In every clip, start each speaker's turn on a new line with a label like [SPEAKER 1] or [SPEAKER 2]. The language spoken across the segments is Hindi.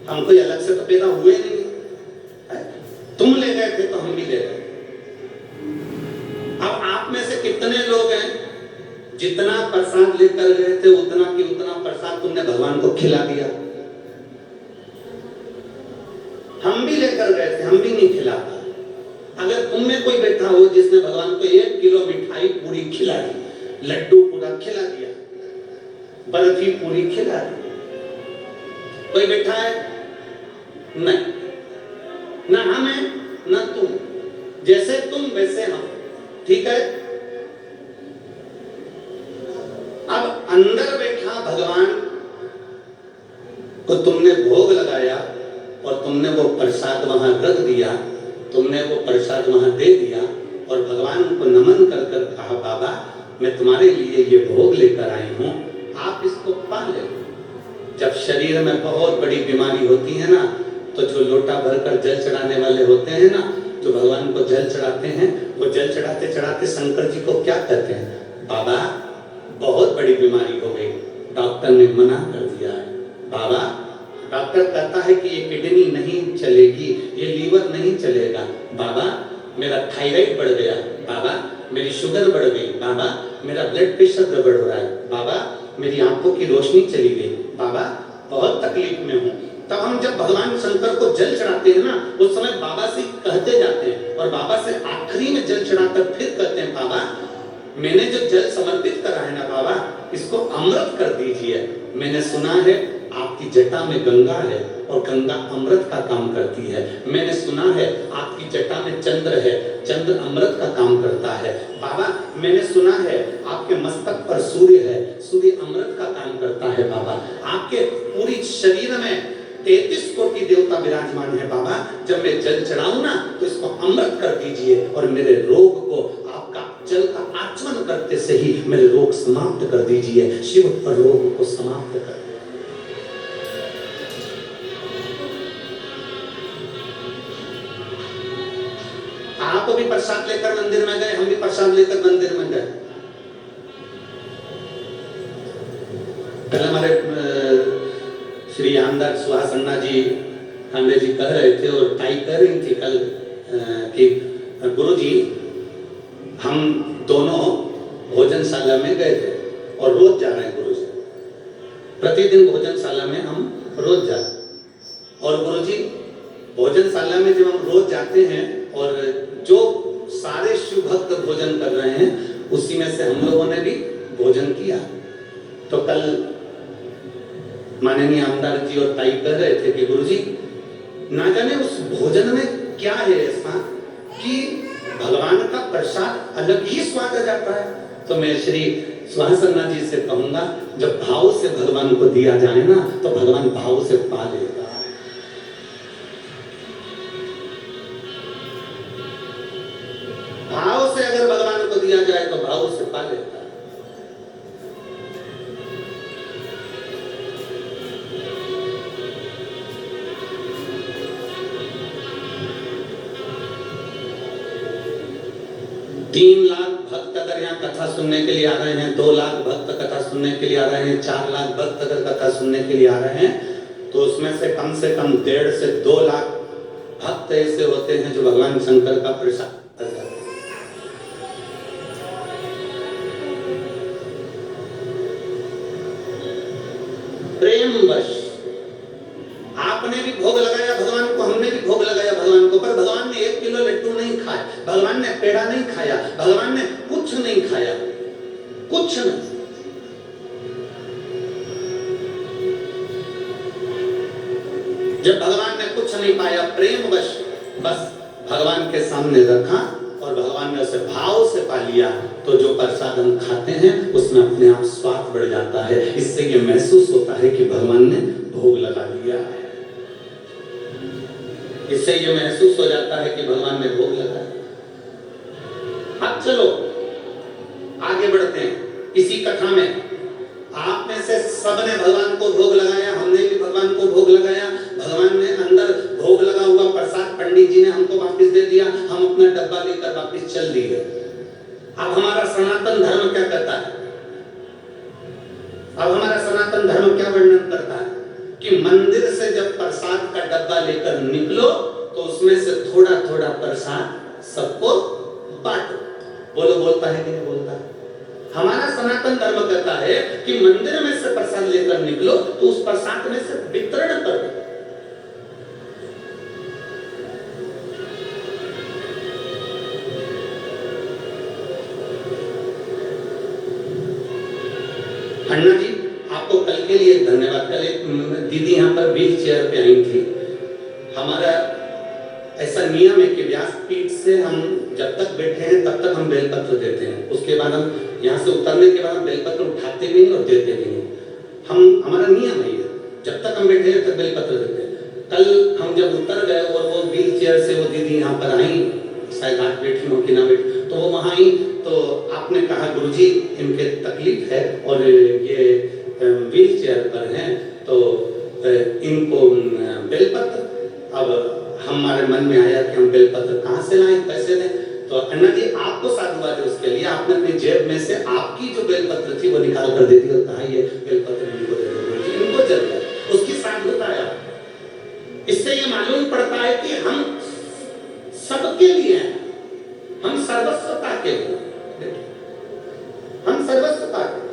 [SPEAKER 1] हम कोई अलग से तो पैदा हुए नहीं है? तुम ले गए थे तो हम भी ले गए। अब आप में से कितने लोग हैं जितना प्रसाद लेकर गए थे उतना की उतना प्रसाद तुमने भगवान को खिला दिया? हम भी लेकर गए थे, हम भी नहीं खिला पाए। अगर तुम में कोई बैठा हो जिसने भगवान को 1 किलो मिठाई पूरी खिला दी, लड्डू पूरा खिला दिया, बर्फी पूरी खिला दी, कोई बैठा है? नहीं, ना हम है ना तुम। जैसे तुम वैसे हम, ठीक है? अब अंदर बैठा भगवान को तुमने भोग लगाया और तुमने वो प्रसाद वहां रख दिया, तुमने वो प्रसाद वहां दे दिया और भगवान को नमन कर कर कहा, बाबा मैं तुम्हारे लिए ये भोग लेकर आई हूं, आप इसको पा ले। जब शरीर में बहुत बड़ी बीमारी होती है ना, तो जो लोटा भरकर जल चढ़ाने वाले होते हैं ना, जो भगवान को जल चढ़ाते हैं, वो जल चढ़ाते चढ़ाते शंकर जी को क्या कहते हैं? बाबा बहुत बड़ी बीमारी हो गई, डॉक्टर ने मना कर दिया है। बाबा, डॉक्टर कहता है कि ये किडनी नहीं चलेगी, ये लीवर नहीं चलेगा। बाबा मेरा थायराइड बढ़ गया, बाबा मेरी शुगर बढ़ गई, बाबा मेरा ब्लड प्रेशर गड़बड़ हो रहा है, बाबा मेरी आंखों की रोशनी चली गई, बाबा बहुत तकलीफ में हूँ। तब हम जब भगवान शंकर को जल चढ़ाते हैं ना, उस समय बाबा से कहते जाते हैं और बाबा से आखिरी में जल चढ़ाकर फिर कहते हैं, बाबा मैंने जो जल समर्पित करा है ना बाबा, इसको अमृत कर दीजिए। मैंने सुना है आपकी जटा में गंगा है और गंगा अमृत का काम करती है। मैंने सुना है आपकी जटा में चंद्र है, चंद्र अमृत का काम करता है। बाबा मैंने सुना है आपके मस्तक पर सूर्य है, सूर्य अमृत का काम करता है। बाबा आपके पूरी शरीर में 33 कोटि देवता विराजमान है। बाबा जब मैं जल चढ़ाऊं ना, तो इसको अमृत कर दीजिए और मेरे रोग को आपका जल का आचमन करते से ही मेरे रोग समाप्त कर दीजिए। शिव रोग को समाप्त कर। आप भी प्रसाद लेकर मंदिर में गए, हम भी प्रसाद लेकर मंदिर में गए। कल हमारे श्री आमदार सुहास अन्ना जी खांडे जी कह रहे थे और ताई कह रही थी कल कि गुरु जी हम दोनों भोजनशाला में गए थे और रोज जा रहे हैं गुरु जी, प्रतिदिन भोजनशाला में हम रोज जाते। और गुरु जी भोजनशाला में जब हम रोज जाते हैं और जो सारे शिव भक्त भोजन कर रहे हैं उसी में से हम लोगों ने भी भोजन किया। तो कल माननीय आमदार जी और ताई कह रहे थे कि गुरुजी ना जाने उस भोजन में क्या है ऐसा कि भगवान का प्रसाद अलग ही स्वाद आ जाता है। तो मैं श्री सुहास अन्ना जी से कहूंगा, जब भाव से भगवान को दिया जाए ना, तो भगवान भाव से पा लेगा। भाव से अगर भगवान को दिया जाए तो भाव से पा लेता है। तीन लाख भक्त अगर यहाँ कथा सुनने के लिए आ रहे हैं, 2 लाख भक्त कथा सुनने के लिए आ रहे हैं, 4 लाख भक्त अगर कथा सुनने के लिए आ रहे हैं, तो उसमें से कम 1.5 से 2 लाख भक्त ऐसे होते हैं जो भगवान शंकर का प्रसाद करते हैं। प्रेमवश आपने भी भोग लगाया भगवान को, हमने भी भोग लगाया भगवान को, पर भगवान ने 1 किलो लड्डू नहीं खाया, भगवान ने पेड़ा नहीं खाया, भगवान ने कुछ नहीं खाया, कुछ नहीं। जब भगवान ने कुछ नहीं पाया, प्रेमवश बस भगवान के सामने रखा और भगवान ने उसे भाव से पा लिया, तो जो प्रसाद हम खाते हैं उसमें अपने आप स्वाद बढ़ जाता है। इससे ये महसूस होता है कि भगवान ने भोग लगा लिया है। इससे ये महसूस हो जाता है कि भगवान ने भोग लगाया। अब चलो आगे बढ़ते हैं इसी कथा में। आप में से सबने भगवान को भोग लगाया, हमने भी भगवान को भोग लगाया। भगवान ने अंदर भोग लगा हुआ प्रसाद पंडित जी ने हमको वापस दे दिया, हम अपना डब्बा लेकर वापस चल दिए। अब हमारा सनातन धर्म क्या कहता है? अब हमारा सनातन धर्म क्या वर्णन करता है कि मंदिर से जब प्रसाद का डब्बा लेकर निकलो तो उसमें से थोड़ा थोड़ा प्रसाद सबको बांटो। बोलो बोलता है कि नहीं बोलता है? हमारा सनातन धर्म कहता है कि मंदिर में से प्रसाद लेकर निकलो तो उस प्रसाद में से वितरण करो। अन्ना जी, आपको कल के लिए धन्यवाद। कल एक दीदी यहाँ पर व्हील चेयर पे आई थी। हमारा ऐसा नियम है कि व्यासपीठ से हम जब तक बैठे हैं तब तक हम बेलपत्र देते हैं। उसके बाद हम यहाँ से उतरने के बाद हम बेलपत्र उठाते भी नहीं और देते भी नहीं। हमारा नियम है ये, जब तक हम बैठे हैं तब बेलपत्र देते हैं। कल हम जब उतर गए और वो व्हील चेयर से वो दीदी यहाँ पर आई, शायद आप बैठी हो कि ना बैठी, तो वो वहाँ आई तो आपने कहा गुरुजी इनके तकलीफ है और ये व्हील चेयर पर हैं तो इनको बेलपत्र। अब हमारे मन में आया कि हम बेलपत्र कहाँ से लाएं, पैसे दें। तो अन्ना जी आपको साधुवाद है उसके लिए, आपने अपनी जेब में से आपकी जो बेलपत्र थी वो निकाल कर दे दी और कहा ये बेलपत्र इनको दे दो, इनको जरूरत। उसकी साधुता है। इससे ये मालूम पड़ता है कि हम सबके लिए हैं, हम सर्वस्वता के लिए, हम सर्वस्वता के।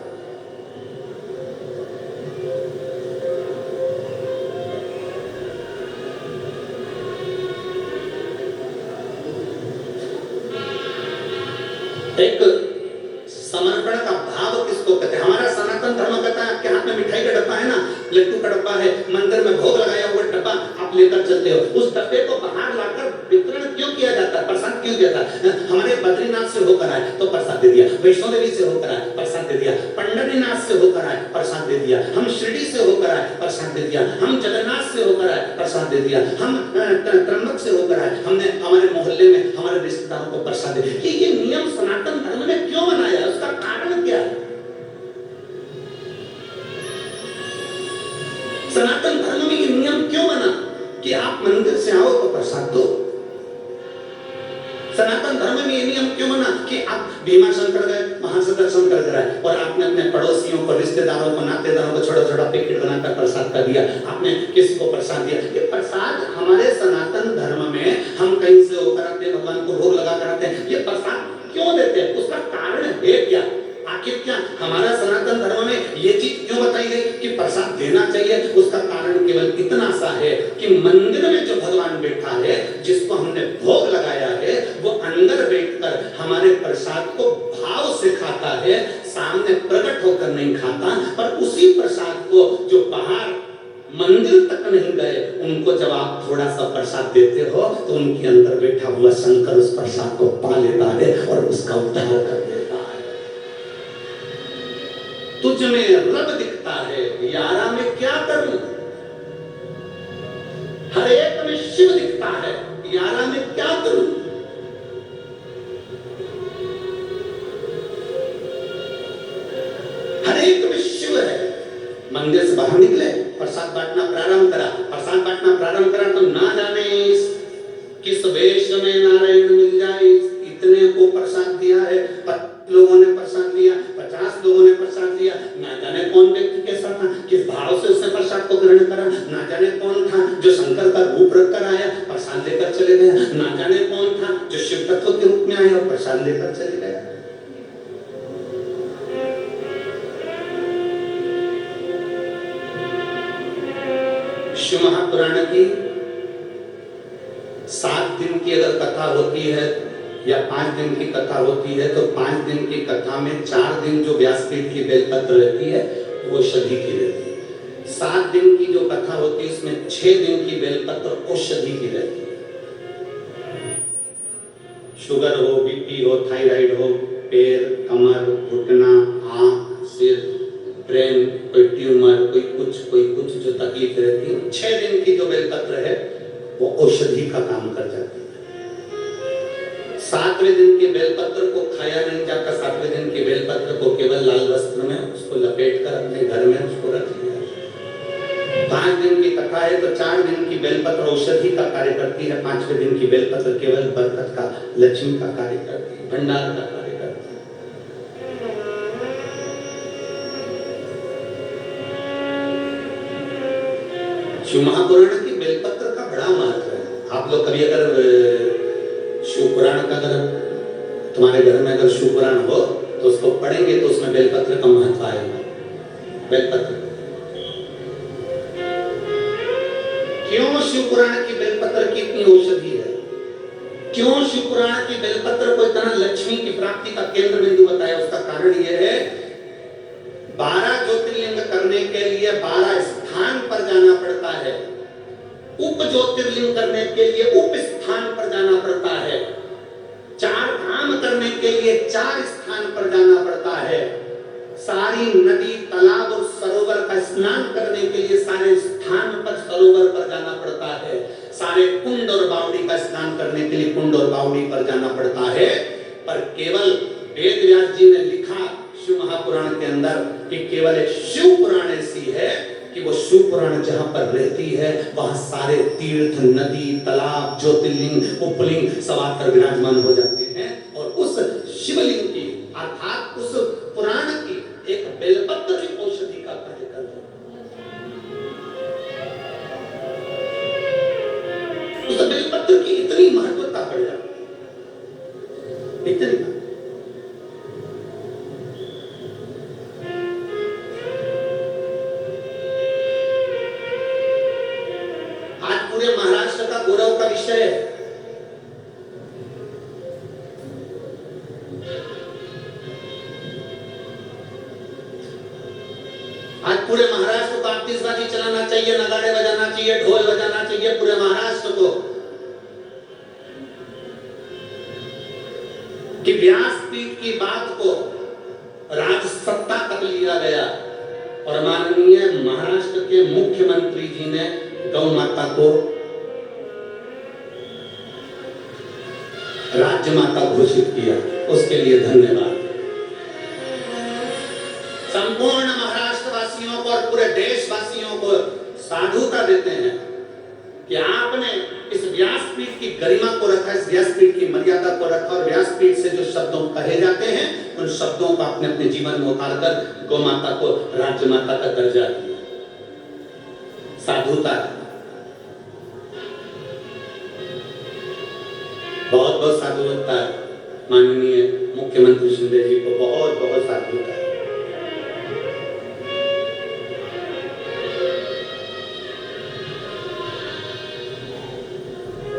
[SPEAKER 1] एक समर्पण का भाव किसको कहते हैं? हमारा सनातन धर्म कहता है आपके हाथ में मिठाई का डब्बा है ना, लड्डू का डब्बा है, मंदिर में भोग लगाया हुआ डब्बा आप लेकर चलते हो, उस डब्बे को बाहर लाकर वितरण क्यों किया जाता है, प्रसाद क्यों दिया जाता है? हमारे बद्रीनाथ से होकर आए तो प्रसाद दे दिया, वैष्णो देवी से होकर आए प्रसाद दे दिया, पंढरीनाथ से होकर आए प्रसाद दे दिया, हम शिरडी से होकर आए प्रसाद दे दिया, हम जगन्नाथ से होकर आए प्रसाद दे दिया, हम त्र्यंबक से होकर आए, हमने हमारे मोहल्ले में हमारे रिश्तेदारों को प्रसाद दे दिया। ये नियम सनातन धर्म ने क्यों बनाया, उसका कारण क्या है? सनातन धर्म में ये नियम क्यों बना कि आप मंदिर से आओ तो प्रसाद दो? सनातन धर्म में ये नियम क्यों बना कि आप भीमा शंकर गए वहां से दर्शन कर आए और आपने अपने पड़ोसियों को, रिश्तेदारों को, नातेदारों को छोटा छोटा पैकेट बनाकर प्रसाद का दिया, आपने किसी को प्रसाद दिया। ये प्रसाद हमारे सनातन धर्म में हम कहीं से होकर आते हैं, भगवान को भोग लगा कर आते हैं, ये प्रसाद क्यों देते हैं? उसका कारण है क्या? आखिर क्या हमारा सनातन धर्म में ये चीज क्यों बताई गई कि प्रसाद देना चाहिए? उसका कारण केवल इतना सा है कि मंदिर में जो भगवान बैठा है, जिसको हमने भोग लगाया है, वो अंदर बैठकर हमारे प्रसाद को भाव से खाता है, सामने प्रकट होकर नहीं खाता। पर उसी प्रसाद को जो बाहर मंदिर तक नहीं गए, उनको जब आप थोड़ा सा प्रसाद देते हो तो उनके अंदर बैठा हुआ शंकर उस प्रसाद को पा लेता है और उसका उद्धार कर देता है। तुझ में रब दिखता है, यारा में क्या करूं? हर एक में शिव दिखता है, यारा में क्या करूं? हर एक में शिव है। मंदिर से बाहर निकले, प्रसाद बांटना प्रारंभ करा, प्रसाद बांटना प्रारंभ करा तो ना जाने किस वेश में नारायण मिल जाए। इतने को प्रसाद दिया है, 50 लोगों ने प्रसाद दिया, 50 लोगों ने प्रसाद दिया, ना जाने कौन व्यक्ति कैसा था, किस भाव से उसने प्रसाद को ग्रहण करा, ना जाने कौन था जो शंकर का रूप रख कर आया प्रसाद लेकर चले गया, ना जाने कौन था जो शिव तत्व के रूप में आया और प्रसाद लेकर चले गया। शिव महापुराण की 7 दिन की अगर कथा होती है या 5 दिन की कथा होती है तो 5 दिन की कथा में 4 दिन जो व्यासपीठ की बेलपत्र रहती है वो औषधि की रहती है। 7 दिन की जो कथा होती है उसमें 6 दिन की बेलपत्र औषधि की रहती है। शुगर हो, बीपी हो, थायराइड हो, पैर, कमर, घुटना, आंख, सिर, ब्रेन, कोई ट्यूमर, कोई कुछ जो तकलीफ रहती है, 6 दिन की जो बेलपत्र है वो औषधि का काम कर जाती है। 7वें दिन के बेलपत्र को खाया नहीं जाता, 7वें दिन के बेलपत्र को केवल लाल वस्त्र में उसको लपेट कर अपने घर में उसको रख लिया। 5 दिन की कथा है तो 4 दिन की बेलपत्र औषधि का कार्य करती है, 5वें दिन की बेलपत्र केवल बरकत का, लक्ष्मी का कार्य करती है, भंडार का कार्य करती है। शिव महापुराण की बेलपत्र का बड़ा महत्व है। आप लोग कभी अगर शिव पुराण का अगर तुम्हारे घर में अगर शिव पुराण हो तो उसको पढ़ेंगे तो उसमें बेलपत्र का महत्व आएगा। बेलपत्र क्यों शिव पुराण की बेलपत्र की इतनी औषधि है? क्यों शिव पुराण की बेलपत्र को इतना लक्ष्मी की प्राप्ति का केंद्र बिंदु बताया? उसका कारण यह है 12 ज्योतिर्लिंग करने के लिए 12 स्थान पर जाना पड़ता है। उप ज्योतिर्लिंग करने के लिए उप स्थान पर जाना पड़ता है। 4 धाम करने के लिए 4 स्थान पर जाना पड़ता है। सारी नदी तालाब और सरोवर का स्नान करने के लिए सारे स्थान पर सरोवर पर जाना पड़ता है। सारे कुंड और बावड़ी का स्नान करने के लिए कुंड और बावड़ी पर जाना पड़ता है। पर केवल वेद व्यास जी ने लिखा शिव महापुराण के अंदर कि केवल एक शिव पुराण ऐसी है कि वो शिव पुराण जहां पर रहती है वहां सारे तीर्थ, नदी, तालाब, ज्योतिर्लिंग, उपलिंग सब आकर विराजमान हो जाते हैं और उस शिवलिंग की अर्थात उस पुराण की एक बेलपत्र की औषधि का कार्य कर रहे हैं। उस बेलपत्र की इतनी महत्वता बढ़ जाती है, इतनी। महाराष्ट्र का गौरव का विषय है। आज पूरे महाराष्ट्र को आतिशबाजी चलाना चाहिए, नगाड़े बजाना चाहिए, ढोल बजाना चाहिए पूरे महाराष्ट्र को कि व्यासपीठ की बात को राजसत्ता तक लिया गया और माननीय महाराष्ट्र के मुख्यमंत्री जी ने गौ माता को राज्य माता घोषित किया, उसके लिए धन्यवाद। संपूर्ण महाराष्ट्र वासियों को और पूरे देशवासियों को साधुता देते हैं कि आपने इस व्यासपीठ की गरिमा को रखा, इस व्यासपीठ की मर्यादा को रखा और व्यासपीठ से जो शब्दों कहे जाते हैं उन शब्दों को आपने अपने जीवन में उतारकर गौ माता को राज्य माता का दर्जा दिया। साधुता बहुत बहुत साधुता है। माननीय मुख्यमंत्री शिंदे जी को बहुत बहुत साधुता है।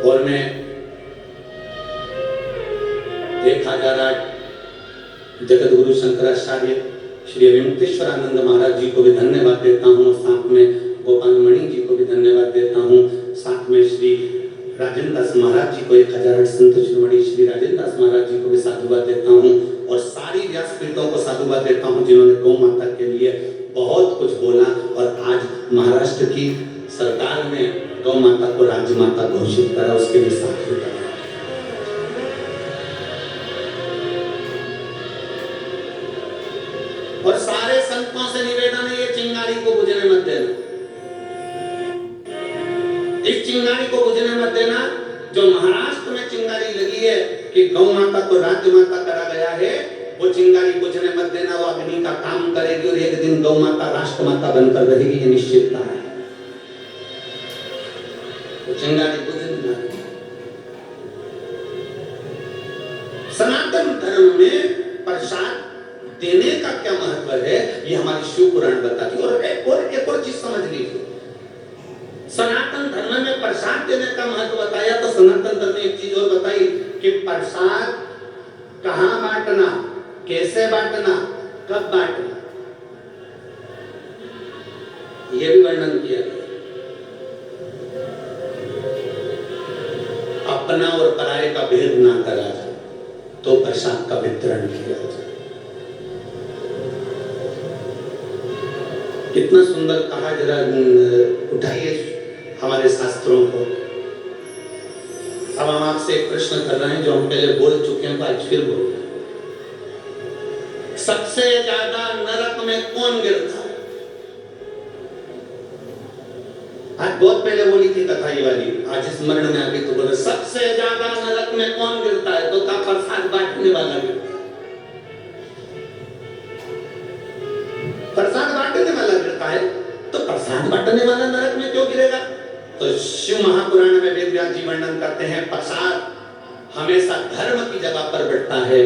[SPEAKER 1] और मैं 1008 जगत गुरु शंकराचार्य श्री विमुक्तेश्वरानंद महाराज जी को भी धन्यवाद देता हूँ। साथ में गोपाल मणि जी को भी धन्यवाद देता हूँ। साथ में श्री राजेंद्र दास महाराज जी को 1008 संत शिरोमणि श्री राजेंद्र दास महाराज जी को भी साधुवाद देता हूँ और सारी व्यासपीठों को साधुवाद देता हूँ जिन्होंने गौ माता के लिए बहुत कुछ बोला और आज महाराष्ट्र की सरकार ने गौ माता को राज्य माता घोषित करा, उसके लिए साधु करा। और सारे संतों से निवेदन है ये चिंगारी को बुझने मत देना, इस चिंगारी को बुझने मत देना। जो महाराष्ट्र में चिंगारी लगी है कि गौ माता को राज्य माता करा गया है, वो चिंगारी बुझने मत देना। वो अग्नि का काम करेगी और एक दिन गौ माता राष्ट्र माता बनकर रहेगी, ये निश्चित है। तो चिंगारी बुझना। सनातन धर्म में प्रसाद देने का क्या महत्व है ये हमारी शिव पुराण बताती है। और एक और चीज समझ लीजिए, सनातन धर्म में प्रसाद देने का महत्व बताया तो सनातन धर्म ने एक चीज और बताई कि प्रसाद कहां बांटना, कैसे बांटना, कब बांटना, यह भी वर्णन किया गया। अपना और पराये का भेद ना करा जाए तो प्रसाद का वितरण किया जाए। कितना सुंदर कहा, जरा उठाइए हमारे शास्त्रों को। अब हम आपसे एक प्रश्न कर रहे हैं जो हम पहले बोल चुके हैं, तो आज फिर बोल रहे हैं। सबसे ज्यादा नरक में कौन गिरता है? आज बहुत पहले बोली थी कथा ये वाली, आज स्मरण में आगे तो बोले सबसे ज्यादा नरक में कौन गिरता है? तो का प्रसाद बांटने वाला गिरता है। प्रसाद बांटने वाला गिरता है। तो प्रसाद बांटने वाला नरक में क्यों गिरेगा? तो शिव महापुराण में वेद व्यास जी वर्णन करते हैं, प्रसाद हमेशा धर्म की जगह पर बैठता है,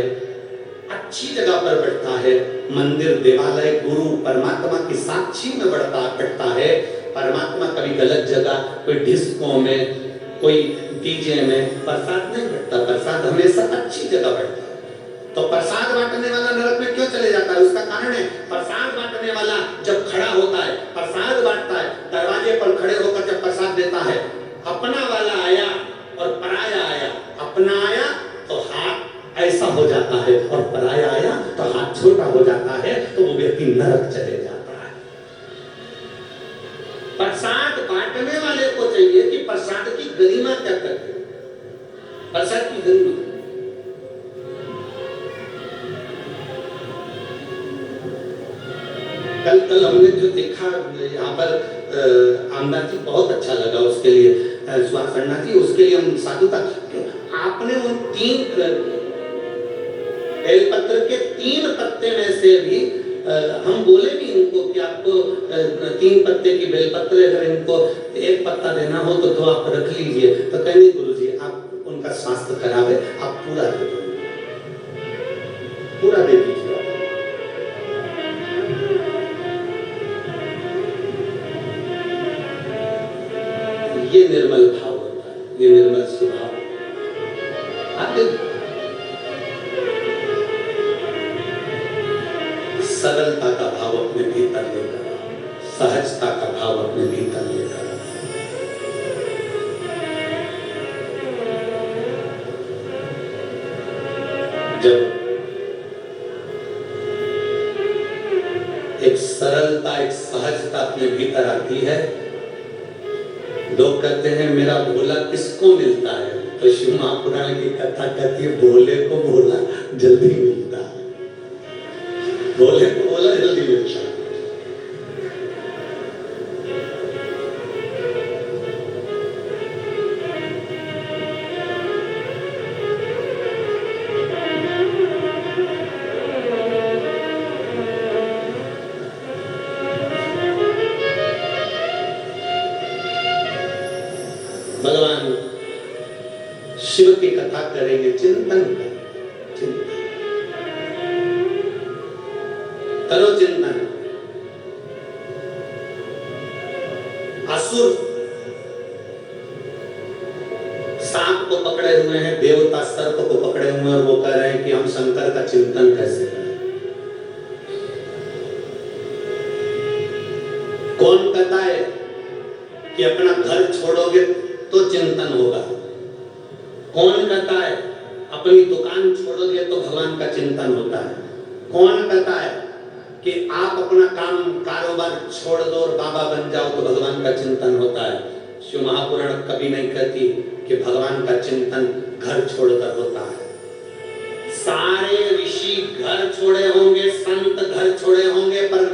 [SPEAKER 1] अच्छी जगह पर बैठता है। मंदिर, देवालय, गुरु, परमात्मा की साक्षी में बैठता है। परमात्मा कभी गलत जगह, कोई डिस्को में, कोई डीजे में प्रसाद नहीं बैठता। प्रसाद हमेशा अच्छी जगह बैठता है। तो प्रसाद बांटने वाला नरक में क्यों चले जाता है? उसका कारण है, प्रसाद बांटने वाला जब खड़ा होता है, प्रसाद बांटता है, दरवाजे पर खड़े होकर जब प्रसाद देता है, अपना वाला आया और पराया आया। अपना आया तो हाथ ऐसा हो जाता है और पराया आया तो हाथ छोटा हो जाता है, तो वो व्यक्ति नरक चले जाता है। प्रसाद बांटने वाले को चाहिए कि प्रसाद की गरिमा क्या करते हैं, प्रसाद की गरिमा। कल हमने जो देखा यहाँ पर आमदार जी, बहुत अच्छा लगा, उसके लिए सुहासन्ना जी, उसके लिए हम साधुता। आपने उन 3 बेलपत्र के 3 पत्ते में से भी हम बोले भी इनको कि आपको 3 पत्ते की बेलपत्र, अगर इनको 1 पत्ता देना हो तो 2 आप रख लीजिए। तो कहने गुरुजी आप उनका स्वास्थ्य खराब है, आप पूरा दे दीजिए, पूरा दे दीजिए। ये निर्मल भाव होता है, ये निर्मल स्वभाव। आप सरलता का भाव अपने भीतर लेकर, सहजता का भाव अपने भीतर लेकर, जब एक सरलता, एक सहजता अपने भीतर आती है, लोग कहते हैं मेरा भोला किसको मिलता है? तो शिव महापुराण की कथा कहती है, भोले को भोला जल्दी मिलता है, भोले को भोला जल्दी मिलता है। भगवान शिव की कथा करेंगे, चिंतन करो, चिंतन। असुर सांप को पकड़े हुए हैं, देवता सर्प को पकड़े हुए हैं, वो कह रहे हैं कि हम शंकर का चिंतन कैसे करें। कौन कहता है कि अपना घर छोड़ोगे तो चिंतन होगा? कौन कहता है अपनी दुकान छोड़ोगे तो भगवान का चिंतन होता है? कौन कहता है कि आप अपना काम कारोबार छोड़ दो और बाबा बन जाओ तो भगवान का चिंतन होता है? शिव महापुराण कभी नहीं कहती कि भगवान का चिंतन घर छोड़कर होता है। सारे ऋषि घर छोड़े होंगे, संत घर छोड़े होंगे, पर